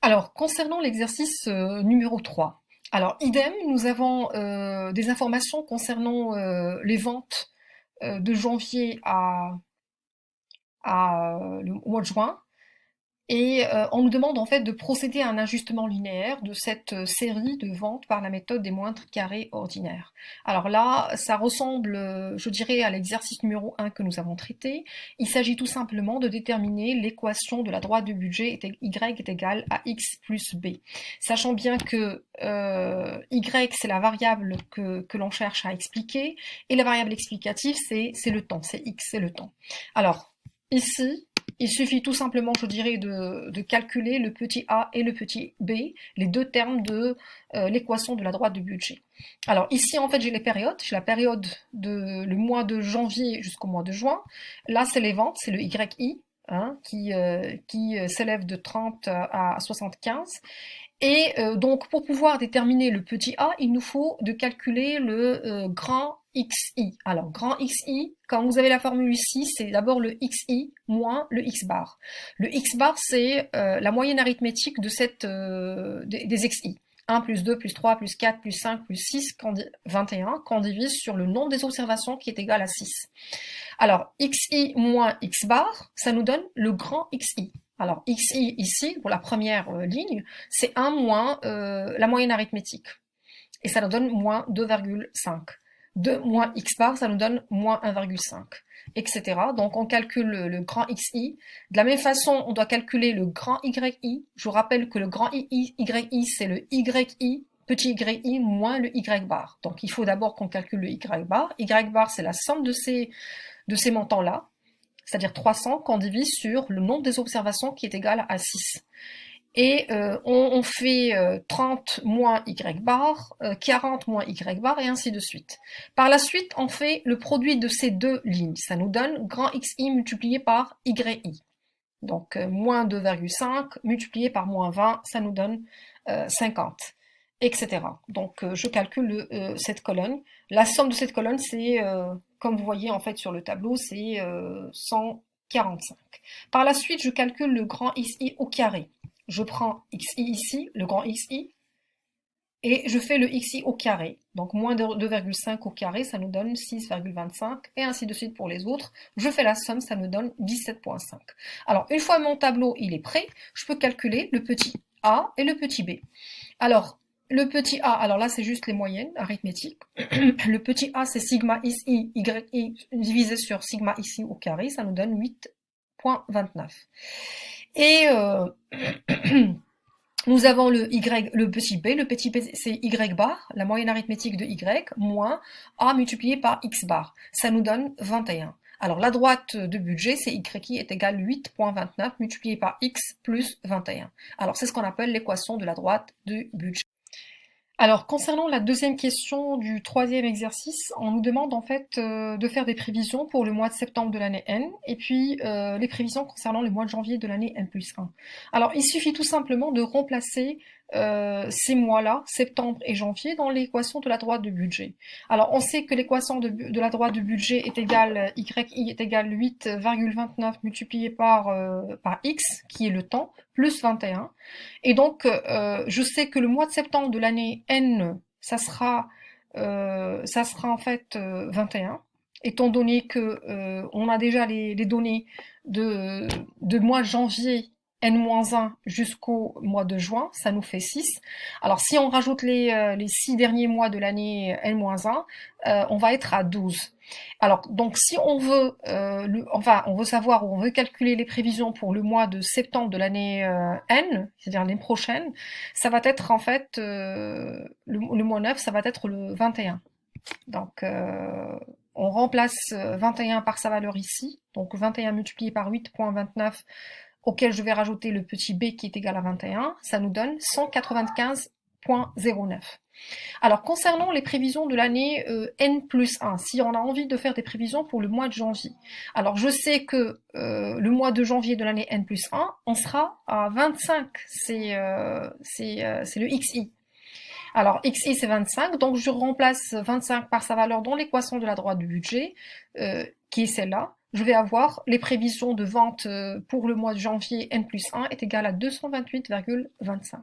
Alors, concernant l'exercice numéro 3, alors idem, nous avons des informations concernant les ventes de janvier à le mois de juin. Et on nous demande en fait de procéder à un ajustement linéaire de cette série de ventes par la méthode des moindres carrés ordinaires. Alors là, ça ressemble, je dirais, à l'exercice numéro 1 que nous avons traité. Il s'agit tout simplement de déterminer l'équation de la droite de budget y est égale à x plus b. Sachant bien que y, c'est la variable que l'on cherche à expliquer, et la variable explicative, c'est le temps, c'est x, c'est le temps. Alors, ici, il suffit tout simplement, je dirais, de calculer le petit a et le petit b, les deux termes de l'équation de la droite de budget. Alors ici, en fait, j'ai les périodes. J'ai la période de le mois de janvier jusqu'au mois de juin. Là, c'est les ventes, c'est le YI, hein, qui s'élève de 30 à 75. Et donc, pour pouvoir déterminer le petit a, il nous faut de calculer le grand xi. Alors, grand xi, quand vous avez la formule ici, c'est d'abord le xi moins le x bar. Le x bar, c'est la moyenne arithmétique de des xi. 1 plus 2 plus 3 plus 4 plus 5 plus 6, 21, qu'on divise sur le nombre des observations qui est égal à 6. Alors, xi moins x bar, ça nous donne le grand xi. Alors, xi ici, pour la première ligne, c'est 1 moins la moyenne arithmétique. Et ça nous donne moins 2,5. 2 moins x bar, ça nous donne moins 1,5, etc. Donc, on calcule le grand xi. De la même façon, on doit calculer le grand yi. Je vous rappelle que le grand yi, c'est le yi, petit yi, moins le y bar. Donc, il faut d'abord qu'on calcule le y bar. Y bar, c'est la somme de ces montants-là, c'est-à-dire 300, qu'on divise sur le nombre des observations qui est égal à 6. Et on fait 30 moins y bar, 40 moins y bar, et ainsi de suite. Par la suite, on fait le produit de ces deux lignes. Ça nous donne grand xi multiplié par yi. Donc moins 2,5 multiplié par moins 20, ça nous donne 50, etc. Donc je calcule cette colonne. La somme de cette colonne, c'est, comme vous voyez en fait sur le tableau, c'est 145. Par la suite, je calcule le grand xi au carré. Je prends xi ici, le grand xi, et je fais le xi au carré. Donc moins 2,5 au carré, ça nous donne 6,25, et ainsi de suite pour les autres. Je fais la somme, ça me donne 17,5. Alors, une fois mon tableau il est prêt, je peux calculer le petit a et le petit b. Alors, le petit a, alors là c'est juste les moyennes arithmétiques. Le petit a, c'est sigma ici, yi divisé sur sigma ici au carré, ça nous donne 8,29. Et nous avons le petit b c'est y bar, la moyenne arithmétique de y, moins a multiplié par x bar. Ça nous donne 21. Alors la droite de budget, c'est y qui est égal 8,29 multiplié par x plus 21. Alors c'est ce qu'on appelle l'équation de la droite de budget. Alors, concernant la deuxième question du troisième exercice, on nous demande en fait de faire des prévisions pour le mois de septembre de l'année N, et puis les prévisions concernant le mois de janvier de l'année N plus 1. Alors, il suffit tout simplement de remplacer ces mois-là, septembre et janvier, dans l'équation de la droite de budget. Alors, on sait que l'équation de la droite de budget est égale, yi est égal 8,29 multiplié par x, qui est le temps, plus 21. Et donc, je sais que le mois de septembre de l'année N, ça sera en fait 21, étant donné que on a déjà les données de mois de janvier N-1 jusqu'au mois de juin, ça nous fait 6. Alors si on rajoute les 6 derniers mois de l'année N-1, on va être à 12. Alors, donc, si on veut, on veut savoir ou on veut calculer les prévisions pour le mois de septembre de l'année N, c'est-à-dire l'année prochaine, ça va être en fait, le mois 9, ça va être le 21. Donc, on remplace 21 par sa valeur ici, donc 21 multiplié par 8,29, auquel je vais rajouter le petit b qui est égal à 21, ça nous donne 195,09. Alors, concernant les prévisions de l'année N plus 1, si on a envie de faire des prévisions pour le mois de janvier, alors je sais que le mois de janvier de l'année N plus 1, on sera à 25, c'est le XI. Alors, XI c'est 25, donc je remplace 25 par sa valeur dans l'équation de la droite du budget, qui est celle-là, je vais avoir les prévisions de vente pour le mois de janvier N+1 est égal à 228,25.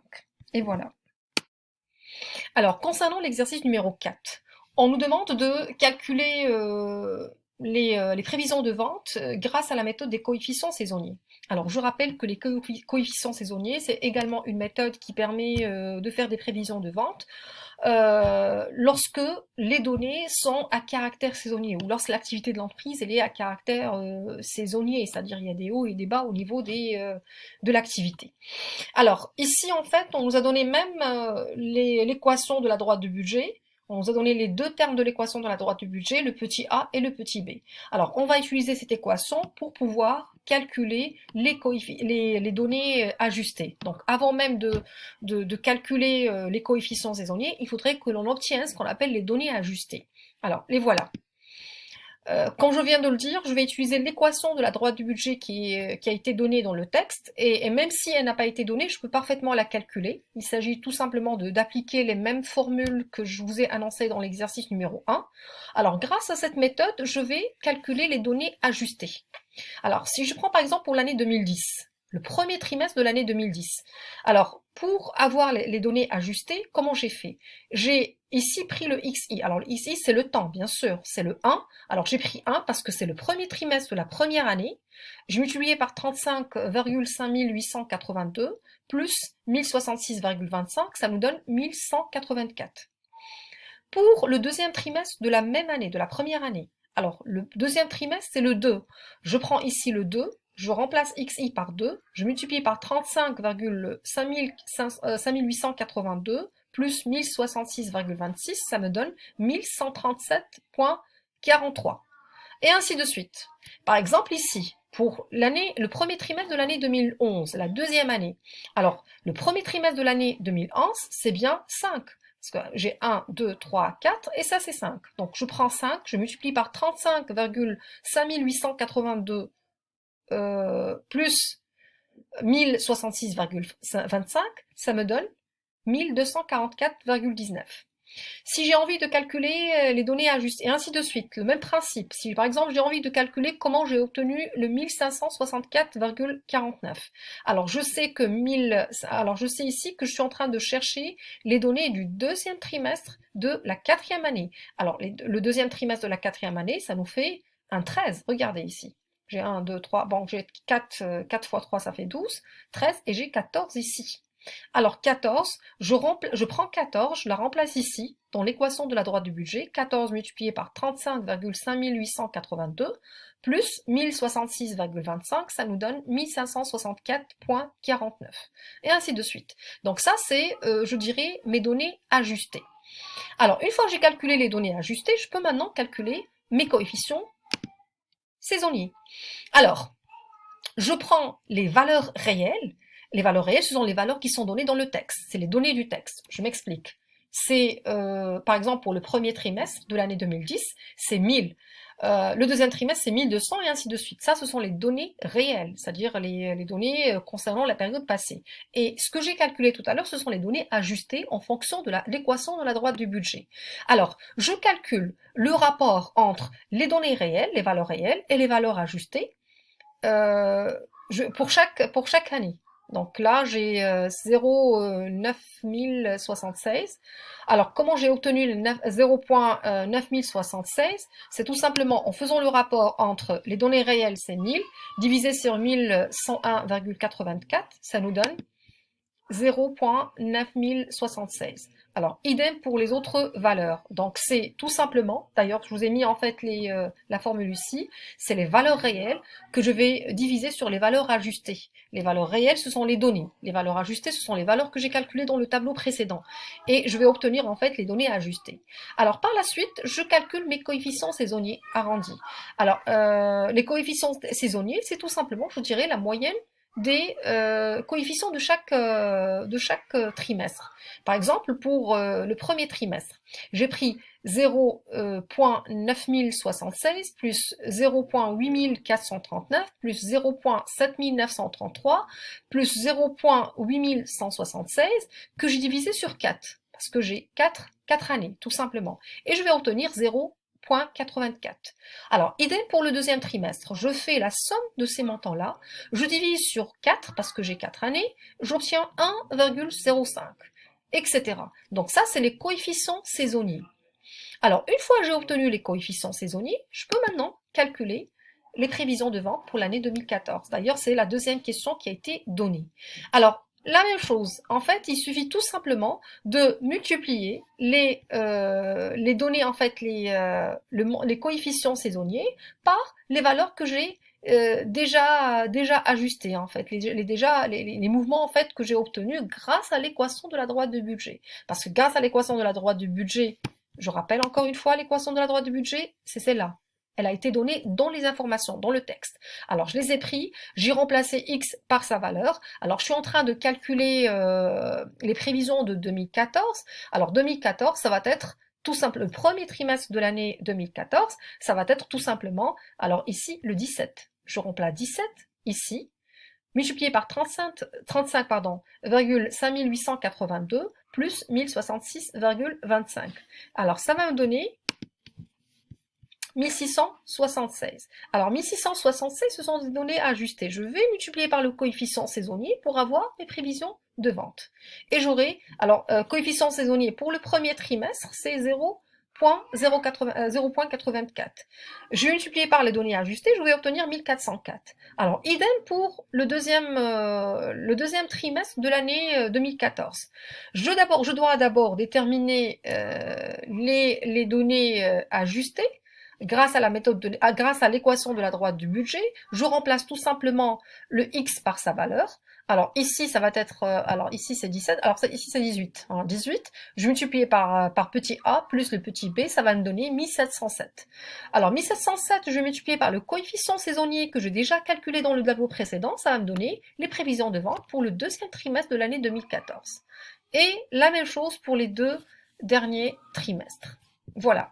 Et voilà. Alors, concernant l'exercice numéro 4, on nous demande de calculer les prévisions de vente grâce à la méthode des coefficients saisonniers. Alors, je rappelle que les coefficients saisonniers, c'est également une méthode qui permet de faire des prévisions de vente lorsque les données sont à caractère saisonnier ou lorsque l'activité de l'entreprise est à caractère saisonnier, c'est-à-dire il y a des hauts et des bas au niveau de l'activité. Alors, ici, en fait, on nous a donné même l'équation de la droite de budget. On nous a donné les deux termes de l'équation de la droite du budget, le petit a et le petit b. Alors, on va utiliser cette équation pour pouvoir calculer les données ajustées. Donc, avant même de calculer les coefficients saisonniers, il faudrait que l'on obtienne ce qu'on appelle les données ajustées. Alors, les voilà. Comme je viens de le dire, je vais utiliser l'équation de la droite du budget qui a été donnée dans le texte, et même si elle n'a pas été donnée, je peux parfaitement la calculer. Il s'agit tout simplement d'appliquer les mêmes formules que je vous ai annoncées dans l'exercice numéro 1. Alors, grâce à cette méthode, je vais calculer les données ajustées. Alors, si je prends par exemple pour l'année 2010, le premier trimestre de l'année 2010. Alors, pour avoir les données ajustées, comment j'ai fait? J'ai ici pris le XI. Alors, ici, c'est le temps, bien sûr, c'est le 1. Alors, j'ai pris 1 parce que c'est le premier trimestre de la première année. J'ai multiplié par 35,5882 plus 1066,25, ça nous donne 1184. Pour le deuxième trimestre de la même année, de la première année, alors le deuxième trimestre, c'est le 2. Je prends ici le 2, je remplace XI par 2, je multiplie par 35,5882 plus 1066,26, ça me donne 1137,43. Et ainsi de suite. Par exemple ici, pour le premier trimestre de l'année 2011, la deuxième année. Alors, le premier trimestre de l'année 2011, c'est bien 5. Parce que j'ai 1, 2, 3, 4, et ça c'est 5. Donc je prends 5, je multiplie par 35,5882 plus 1066,25, ça me donne 1244,19. Si j'ai envie de calculer les données ajustées, et ainsi de suite, le même principe. Si par exemple j'ai envie de calculer comment j'ai obtenu le 1564,49. Alors je sais ici que je suis en train de chercher les données du deuxième trimestre de la quatrième année. Alors le deuxième trimestre de la quatrième année, ça nous fait un 13. Regardez ici. J'ai 1, 2, 3, bon j'ai 4 fois 3 ça fait 12, 13 et j'ai 14 ici. Alors 14, je prends 14, je la remplace ici, dans l'équation de la droite du budget, 14 multiplié par 35,5882 plus 1066,25, ça nous donne 1564,49. Et ainsi de suite. Donc ça, c'est, je dirais, mes données ajustées. Alors, une fois que j'ai calculé les données ajustées, je peux maintenant calculer mes coefficients saisonniers. Alors, je prends les valeurs réelles. Les valeurs réelles, ce sont les valeurs qui sont données dans le texte. C'est les données du texte. Je m'explique. C'est, par exemple, pour le premier trimestre de l'année 2010, c'est 1000. Le deuxième trimestre, c'est 1200 et ainsi de suite. Ça, ce sont les données réelles, c'est-à-dire les données concernant la période passée. Et ce que j'ai calculé tout à l'heure, ce sont les données ajustées en fonction de l'équation de la droite du budget. Alors, je calcule le rapport entre les données réelles, les valeurs réelles, et les valeurs ajustées pour chaque année. Donc là, j'ai 0,9076. Alors, comment j'ai obtenu le 0,9076? C'est tout simplement en faisant le rapport entre les données réelles, c'est 1000, divisé sur 1101,84, ça nous donne 0,9076. Alors, idem pour les autres valeurs. Donc, c'est tout simplement, d'ailleurs, je vous ai mis en fait la formule ici, c'est les valeurs réelles que je vais diviser sur les valeurs ajustées. Les valeurs réelles, ce sont les données. Les valeurs ajustées, ce sont les valeurs que j'ai calculées dans le tableau précédent. Et je vais obtenir en fait les données ajustées. Alors, par la suite, je calcule mes coefficients saisonniers arrondis. Alors, les coefficients saisonniers, c'est tout simplement, je dirais, la moyenne des coefficients de chaque trimestre. Par exemple, pour le premier trimestre, j'ai pris 0,9076 plus 0,8439 plus 0,7933 plus 0,8176 que j'ai divisé sur 4 parce que j'ai 4 années tout simplement et je vais obtenir 0,80. 0,84. Alors, idem pour le deuxième trimestre, je fais la somme de ces montants-là, je divise sur 4, parce que j'ai 4 années, j'obtiens 1,05, etc. Donc ça, c'est les coefficients saisonniers. Alors, une fois que j'ai obtenu les coefficients saisonniers, je peux maintenant calculer les prévisions de vente pour l'année 2014. D'ailleurs, c'est la deuxième question qui a été donnée. Alors, la même chose. En fait, il suffit tout simplement de multiplier les données, en fait, les coefficients saisonniers par les valeurs que j'ai déjà ajustées, en fait, les mouvements, en fait, que j'ai obtenus grâce à l'équation de la droite de budget. Parce que grâce à l'équation de la droite de budget, je rappelle encore une fois l'équation de la droite de budget, c'est celle-là. Elle a été donnée dans les informations, dans le texte. Alors, je les ai pris, j'ai remplacé X par sa valeur. Alors, je suis en train de calculer les prévisions de 2014. Alors, 2014, ça va être tout simple, le premier trimestre de l'année 2014, ça va être tout simplement, alors ici, le 17. Je remplace 17 ici, multiplié par 35 pardon, 5882 plus 1066,25. Alors, ça va me donner 1676. Alors 1676, ce sont des données ajustées. Je vais multiplier par le coefficient saisonnier pour avoir mes prévisions de vente. Et j'aurai, alors coefficient saisonnier pour le premier trimestre, c'est 0,84. Je vais multiplier par les données ajustées, je vais obtenir 1404. Alors idem pour le deuxième trimestre de l'année 2014. Je dois d'abord déterminer les données ajustées. Grâce à grâce à l'équation de la droite du budget, je remplace tout simplement le X par sa valeur. Alors ici, ça va être, alors ici c'est 17, alors ici c'est 18. Alors 18, je multiplie par petit a plus le petit b, ça va me donner 1707. Alors 1707, je vais multiplier par le coefficient saisonnier que j'ai déjà calculé dans le tableau précédent, ça va me donner les prévisions de vente pour le deuxième trimestre de l'année 2014. Et la même chose pour les deux derniers trimestres. Voilà.